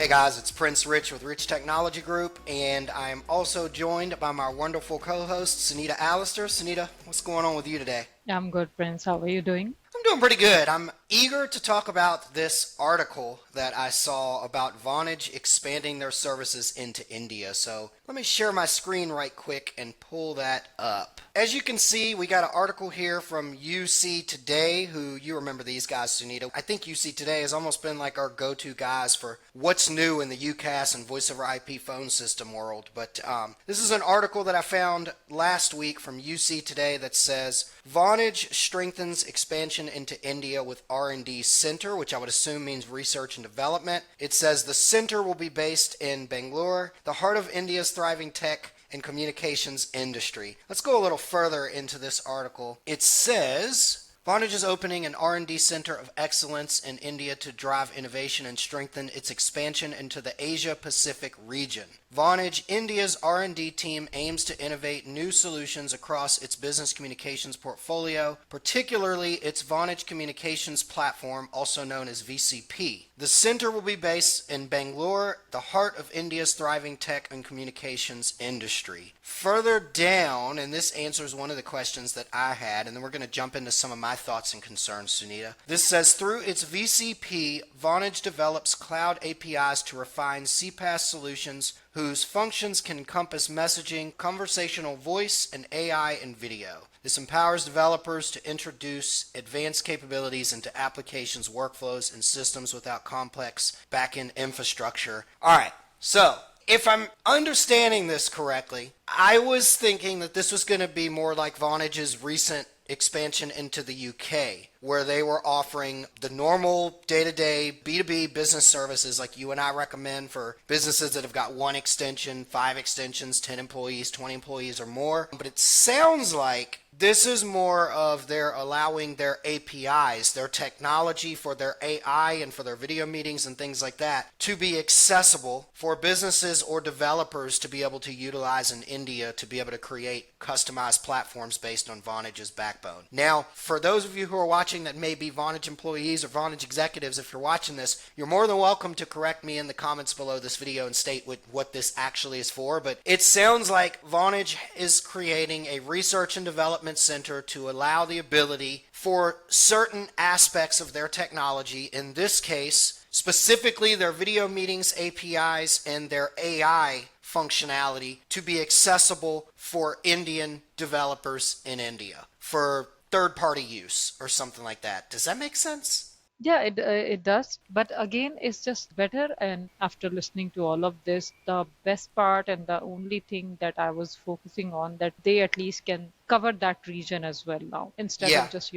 Hey guys, it's Prince Rich with Rich Technology Group, and I am also joined by my wonderful co-host, Sunita I. Sunita, what's going on with you today? I'm good, Prince. How are you doing? I'm doing pretty good. I'm eager to talk about this article that I saw about Vonage expanding their services into India. So let me share my screen right quick and pull that up. As you can see, we got an article here from UC Today, who you remember these guys, Sunita. I think UC Today has almost been like our go-to guys for what's new in the UCaaS and voice over IP phone system world. But this is an article that I found last week from UC Today that says Vonage strengthens expansion into India with R&D center, which I would assume means research and development. It says the center will be based in Bangalore, the heart of India's thriving tech and communications industry. Let's go a little further into this article. It says Vonage is opening an R&D center of excellence in India to drive innovation and strengthen its expansion into the Asia-Pacific region. Vonage India's R&D team aims to innovate new solutions across its business communications portfolio, particularly its Vonage Communications Platform, also known as VCP. The center will be based in Bangalore, the heart of India's thriving tech and communications industry. Further down, and this answers one of the questions that I had, and then we're going to jump into some of my thoughts and concerns, Sunita. This says, through its VCP, Vonage develops cloud APIs to refine CPaaS solutions whose functions can encompass messaging, conversational voice, and AI and video. This empowers developers to introduce advanced capabilities into applications, workflows, and systems without complex backend infrastructure. All right, so if I'm understanding this correctly, I was thinking that this was going to be more like Vonage's recent expansion into the UK, where they were offering the normal day-to-day B2B business services like you and I recommend for businesses that have got one extension, 5 extensions, 10 employees, 20 employees or more. But it sounds like this is more of their allowing their APIs, their technology for their AI and for their video meetings and things like that to be accessible for businesses or developers to be able to utilize in India to be able to create customized platforms based on Vonage's backbone. Now, for those of you who are watching that may be Vonage employees or Vonage executives, if you're watching this, you're more than welcome to correct me in the comments below this video and state what this actually is for. But it sounds like Vonage is creating a research and development center to allow the ability for certain aspects of their technology, in this case, specifically their video meetings APIs and their AI functionality, to be accessible for Indian developers in India for third-party use or something like that. Does that make sense? Yeah, it does. But again, it's just better. And after listening to all of this, the best part and the only thing that I was focusing on, that they at least can cover that region as well now, instead Yeah. of just,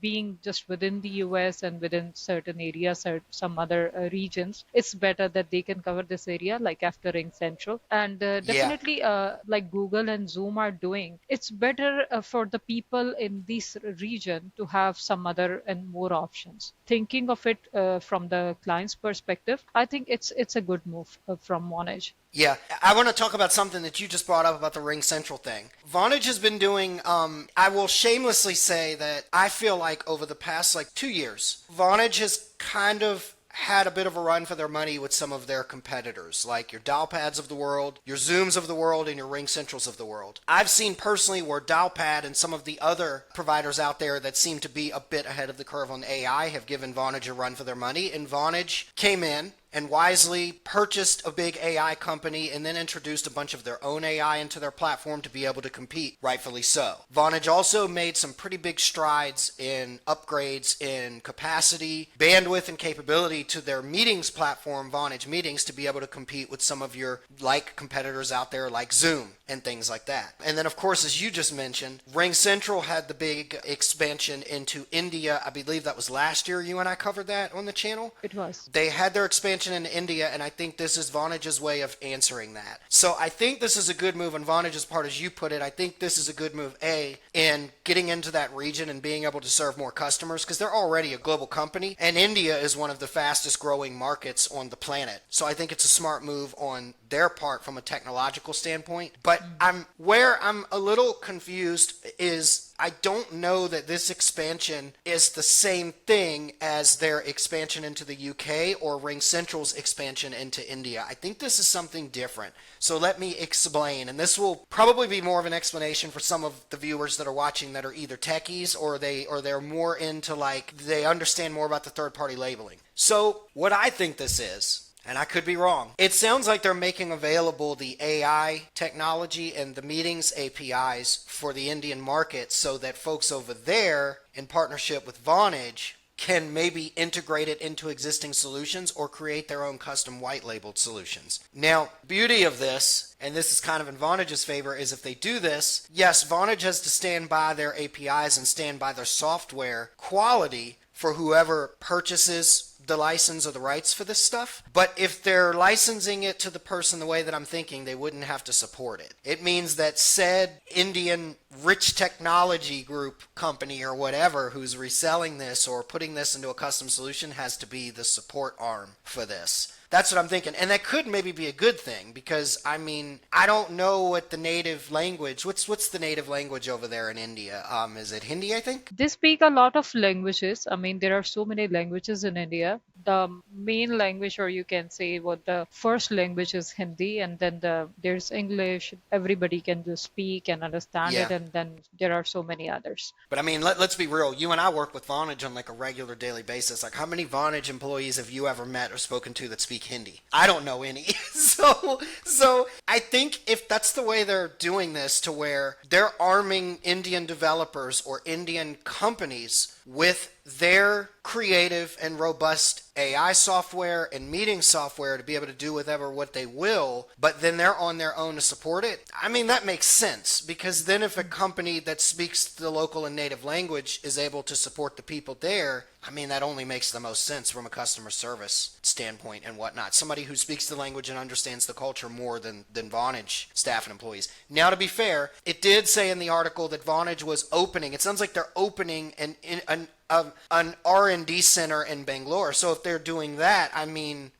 being just within the US and within certain areas or some other regions. It's better that they can cover this area like after Ring Central. And Yeah. definitely, like Google and Zoom are doing, it's better for the people in this region to have some other and more options. Thinking of it from the client's perspective, I think it's a good move from Vonage. Yeah, I want to talk about something that you just brought up about the Ring Central thing. Vonage has been doing, I will shamelessly say that I feel like over the past 2 years, Vonage has kind of had a bit of a run for their money with some of their competitors, like your Dialpads of the world, your Zooms of the world, and your Ring Centrals of the world. I've seen personally where Dialpad and some of the other providers out there that seem to be a bit ahead of the curve on AI have given Vonage a run for their money, and Vonage came in and wisely purchased a big AI company and then introduced a bunch of their own AI into their platform to be able to compete, rightfully so. Vonage also made some pretty big strides in upgrades in capacity, bandwidth, and capability to their meetings platform, Vonage Meetings, to be able to compete with some of your competitors out there like Zoom and things like that. And then, of course, as you just mentioned, Ring Central had the big expansion into India. I believe that was last year. You and I covered that on the channel. It was. They had their expansion in India, and I think this is Vonage's way of answering that. So I think this is a good move on Vonage's part, as you put it. I think this is a good move, in getting into that region and being able to serve more customers, because they're already a global company, and India is one of the fastest growing markets on the planet. So I think it's a smart move on their part from a technological standpoint. But But I'm a little confused is I don't know that this expansion is the same thing as their expansion into the UK or Ring Central's expansion into India. I think this is something different. So let me explain. And this will probably be more of an explanation for some of the viewers that are watching that are either techies or they're more into like they understand more about the third party labeling. So what I think this is, and I could be wrong, it sounds like they're making available the AI technology and the meetings APIs for the Indian market so that folks over there in partnership with Vonage can maybe integrate it into existing solutions or create their own custom white labeled solutions. Now, beauty of this, and this is kind of in Vonage's favor, is if they do this, yes, Vonage has to stand by their APIs and stand by their software quality for whoever purchases the license or the rights for this stuff. But if they're licensing it to the person the way that I'm thinking, they wouldn't have to support it. It means that said Indian rich technology group company or whatever who's reselling this or putting this into a custom solution has to be the support arm for this. That's what I'm thinking. And that could maybe be a good thing because, I mean, I don't know what the native language, what's the native language over there in India? Is it Hindi, I think? They speak a lot of languages. I mean, there are so many languages in India. The main language, or you can say what the first language is Hindi, and then there's English. Everybody can just speak and understand Yeah. it, and then there are so many others. But I mean, let's be real. You and I work with Vonage on like a regular daily basis. Like, how many Vonage employees have you ever met or spoken to that speak Hindi? I don't know any. So I think if that's the way they're doing this, to where they're arming Indian developers or Indian companies with their creative and robust AI software and meeting software to be able to do what they will, but then they're on their own to support it. I mean, that makes sense because then if a company that speaks the local and native language is able to support the people there, I mean, that only makes the most sense from a customer service standpoint and whatnot. Somebody who speaks the language and understands the culture more than Vonage staff and employees. Now, to be fair, it did say in the article that Vonage was opening. It sounds like they're opening an R&D center in Bangalore. So if they're doing that, I mean,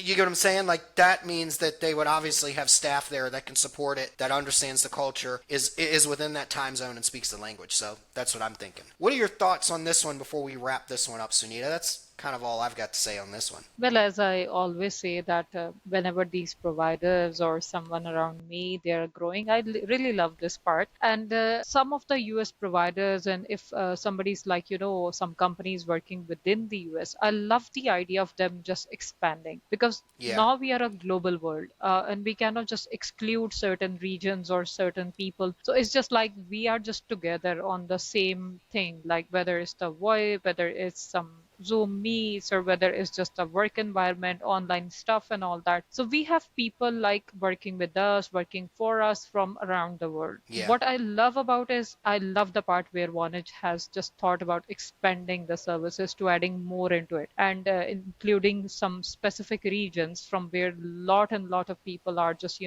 you get what I'm saying? Like, that means that they would obviously have staff there that can support it, that understands the culture, is within that time zone and speaks the language. So that's what I'm thinking. What are your thoughts on this one before we wrap this one up, Sunita? That's kind of all I've got to say on this one. Well, as I always say that whenever these providers or someone around me, they are growing, really love this part. And some of the US providers, and if somebody's like, some companies working within the US, I love the idea of them just expanding because Yeah. now we are a global world and we cannot just exclude certain regions or certain people. So it's just like we are just together on the same thing, like whether it's the VoIP, whether it's some Zoom meets, or whether it's just a work environment, online stuff, and all that. So we have people like working with us, working for us from around the world. Yeah. What I love about is I love the part where Vonage has just thought about expanding the services to adding more into it and including some specific regions from where lot of people are just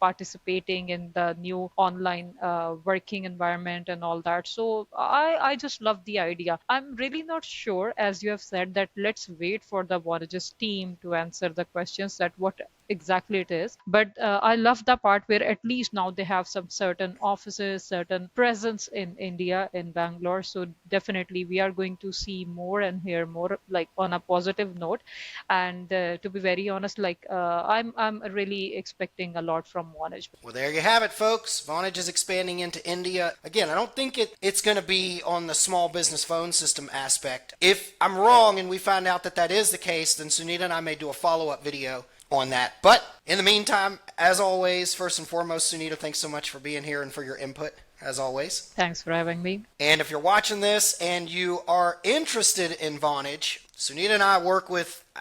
participating in the new online working environment and all that. So I just love the idea. I'm really not sure, as you have said, that let's wait for the Vonage's team to answer the questions that what exactly it is. But I love the part where at least now they have some certain offices, certain presence in India, in Bangalore. So definitely we are going to see more and hear more, like on a positive note. And to be very honest, like I'm really expecting a lot from Vonage. Well, there you have it, folks. Vonage is expanding into India. Again, I don't think it's going to be on the small business phone system aspect. If I'm wrong and we find out that that is the case, then Sunita and I may do a follow-up video on that. But in the meantime, as always, first and foremost, Sunita, thanks so much for being here and for your input, as always. Thanks for having me. And if you're watching this and you are interested in Vonage, Sunita and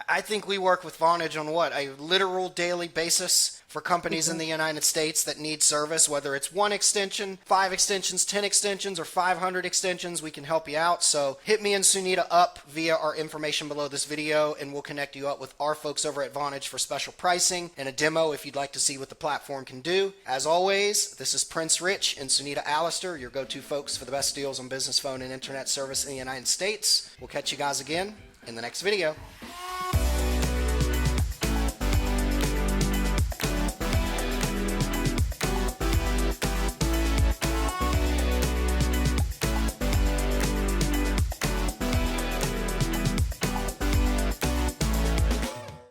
I think we work with Vonage on what? A literal daily basis for companies in the United States that need service, whether it's 1 extension, 5 extensions, 10 extensions, or 500 extensions, we can help you out. So hit me and Sunita up via our information below this video, and we'll connect you up with our folks over at Vonage for special pricing and a demo if you'd like to see what the platform can do. As always, this is Prince Rich and Sunita Allister, your go-to folks for the best deals on business phone and internet service in the United States. We'll catch you guys again in the next video.